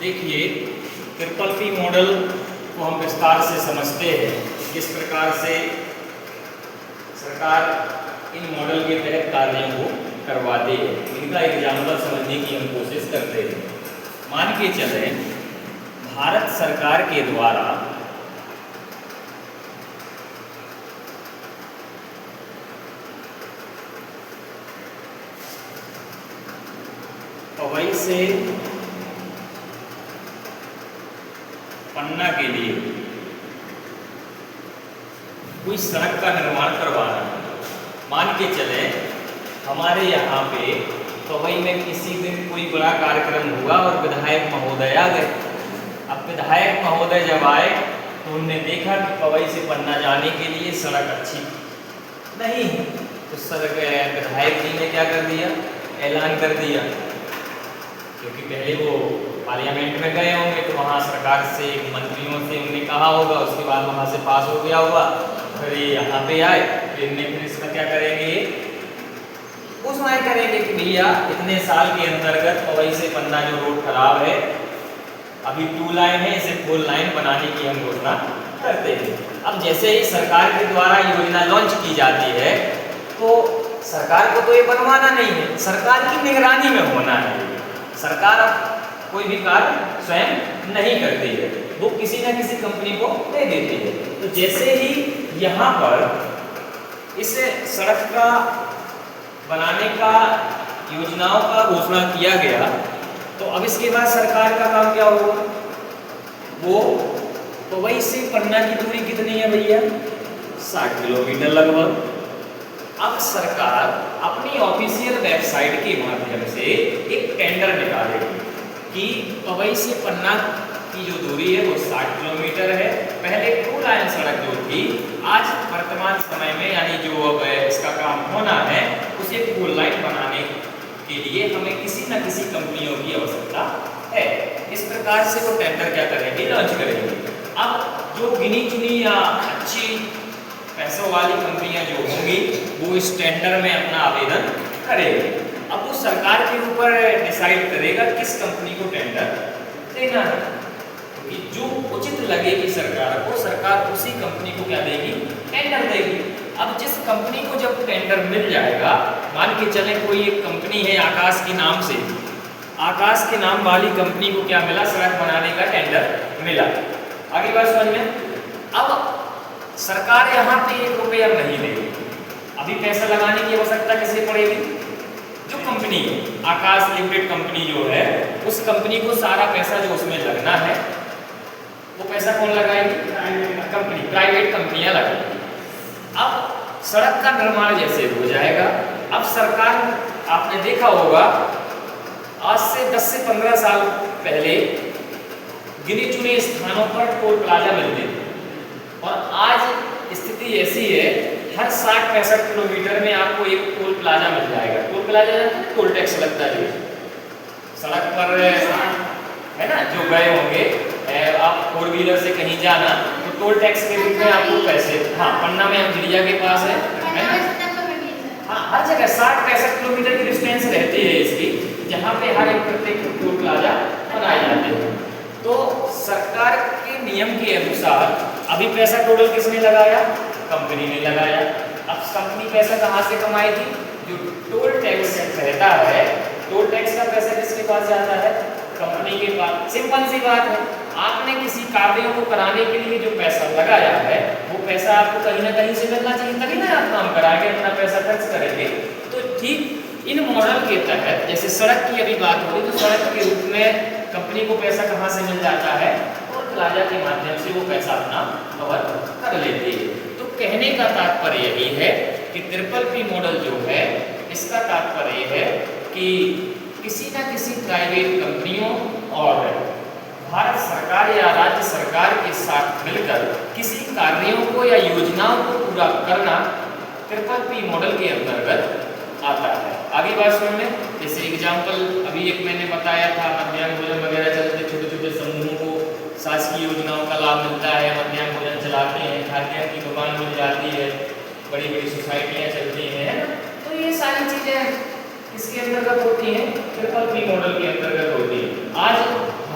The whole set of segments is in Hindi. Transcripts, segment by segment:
देखिए, ट्रिपल पी मॉडल को हम विस्तार से समझते हैं। किस प्रकार से सरकार इन मॉडल के तहत कार्यों को करवाती है, इनका एग्जाम्पल समझने की हम कोशिश करते हैं। मान के चलें, भारत सरकार के द्वारा पवई से पन्ना के लिए कोई सड़क का निर्माण करवाना है। मान के चले हमारे यहाँ पे पवई में किसी दिन कोई बड़ा कार्यक्रम हुआ और विधायक महोदय आ गए। अब विधायक महोदय जब आए तो उन्होंने देखा कि पवई से पन्ना जाने के लिए सड़क अच्छी नहीं है, तो विधायक जी ने क्या कर दिया, ऐलान कर दिया। क्योंकि पहले वो पार्लियामेंट में गए होंगे तो वहाँ सरकार से मंत्रियों से उन्होंने कहा होगा, उसके बाद वहाँ से पास हो गया होगा, फिर ये यहाँ पे आए फिर इसका क्या करेंगे, घोषणाएं करेंगे कि भैया इतने साल के अंतर्गत पवई से पन्ना जो रोड खराब है, अभी 2 लाइन है, इसे 4 लाइन बनाने की हम घोषणा करते हैं। अब जैसे ही सरकार के द्वारा योजना लॉन्च की जाती है तो सरकार को तो ये बनवाना नहीं है, सरकार की निगरानी में होना है। सरकार कोई भी कार्य स्वयं नहीं करती है, वो किसी न किसी कंपनी को दे देती है। तो जैसे ही यहाँ पर इस सड़क का बनाने का योजनाओं का घोषणा किया गया, तो अब इसके बाद सरकार का काम क्या होगा, वो पवई से पन्ना की दूरी कितनी है भैया, 60 किलोमीटर लगभग। अब सरकार अपनी ऑफिशियल वेबसाइट के माध्यम से एक टेंडर निकालेगी कि पवई से पन्ना की जो दूरी है वो 60 किलोमीटर है। पहले 2 लाइन सड़क जो थी, आज वर्तमान समय में यानी जो अब इसका काम होना है, उसे 4 लाइन बनाने के लिए हमें किसी न किसी कंपनियों की आवश्यकता है। इस प्रकार से वो टेंडर क्या करेंगे, लॉन्च करेंगे। अब जो गिनी चुनी या अच्छी पैसों वाली कंपनियां जो होंगी वो इस टेंडर में अपना आवेदन करेंगे। अब वो सरकार के ऊपर डिसाइड करेगा किस कंपनी को टेंडर देना है, क्योंकि जो उचित लगेगी सरकार को, सरकार उसी कंपनी को क्या देगी, टेंडर देगी। अब जिस कंपनी को जब टेंडर मिल जाएगा, मान के चले कोई एक कंपनी है आकाश के नाम से, आकाश के नाम वाली कंपनी को क्या मिला, सड़क बनाने का टेंडर मिला। आगे बात समझ में। अब सरकार यहाँ पे 1 रुपया नहीं देगी, अभी पैसा लगाने की आवश्यकता किसे पड़ेगी, जो कंपनी आकाश लिमिटेड कंपनी जो है, उस कंपनी को सारा पैसा जो उसमें लगना है वो पैसा कौन लगाएगी, कंपनी, प्राइवेट कंपनियां लगाएंगी। अब सड़क का निर्माण जैसे हो जाएगा, अब सरकार, आपने देखा होगा आज से 10 से 15 साल पहले गिने चुने स्थानों पर टोल प्लाजा मिलते थे, और आज स्थिति ऐसी है, हर 60-65 किलोमीटर में आपको एक टोल प्लाजा मिल जाएगा। टोल प्लाजा टोल टैक्स लगता है जो सड़क पर है ना, जो गए होंगे आप 4 व्हीलर से कहीं जाना तो टोल टैक्स के रूप में आपको पैसे, हाँ पन्ना में अंजलिया के पास है ना, हाँ हर जगह 60-65 किलोमीटर की डिस्टेंस रहती है इसकी, जहाँ पे हर एक प्रत्येक टोल प्लाजा बनाए जाते हैं। तो सरकार के नियम के अनुसार अभी पैसा टोटल किसने लगाया, कंपनी ने लगाया। अब कंपनी पैसा कहाँ से कमाई थी, जो टोल टैक्स रहता है, टोल टैक्स का पैसा किसके पास जाता है, कंपनी के पास। सिंपल सी बात है, आपने किसी कार्यों को कराने के लिए जो पैसा लगाया है, वो पैसा आपको कहीं ना कहीं से मिलना चाहिए, तभी ना आप काम कराएंगे, अपना पैसा खर्च करेंगे। तो ठीक इन मॉडल के तहत, जैसे सड़क की अभी बात हो रही, तो सड़क के रूप में कंपनी को पैसा कहाँ से मिल जाता है, टोल प्लाजा के माध्यम से वो पैसा अपना कवर कर लेती है। तो कहने का तात्पर्य यही है कि ट्रिपल पी मॉडल जो है, इसका तात्पर्य है कि किसी न किसी प्राइवेट कंपनियों और भारत सरकार या राज्य सरकार के साथ मिलकर किसी कार्यों को या योजनाओं को पूरा करना ट्रिपल पी मॉडल के अंतर्गत आता है। आगे बात समझ में, जैसे एग्जाम्पल अभी एक मैंने बताया था, मध्याह्न भोजन वगैरह चलते, छोटे छोटे समूहों को शासकीय योजनाओं का लाभ मिलता है, मध्याह्न भोजन चलाते हैं, खाद्यान्न की दुकान मिल जाती है, बड़ी बड़ी सोसाइटियाँ चलती हैं, तो ये सारी चीज़ें किसके अंतर्गत होती हैं, ट्रिपल पी मॉडल के अंतर्गत होती है। आज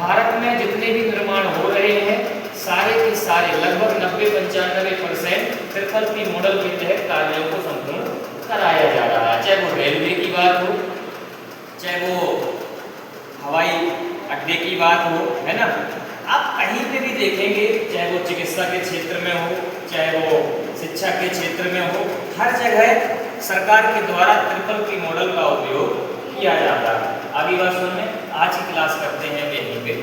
भारत में जितने भी निर्माण हो रहे हैं सारे के सारे लगभग 90-95% ट्रिपल पी मॉडल के तहत कार्यों को संपूर्ण कराया जा रहा है। चाहे वो रेलवे की बात हो, चाहे वो हवाई अड्डे की बात हो, है ना। आप कहीं पे भी देखेंगे, चाहे वो चिकित्सा के क्षेत्र में हो, चाहे वो शिक्षा के क्षेत्र में हो, हर जगह सरकार के द्वारा ट्रिपल पी मॉडल का उपयोग किया जाता है। आगे बात सुनने, आज की क्लास करते हैं यहीं पे।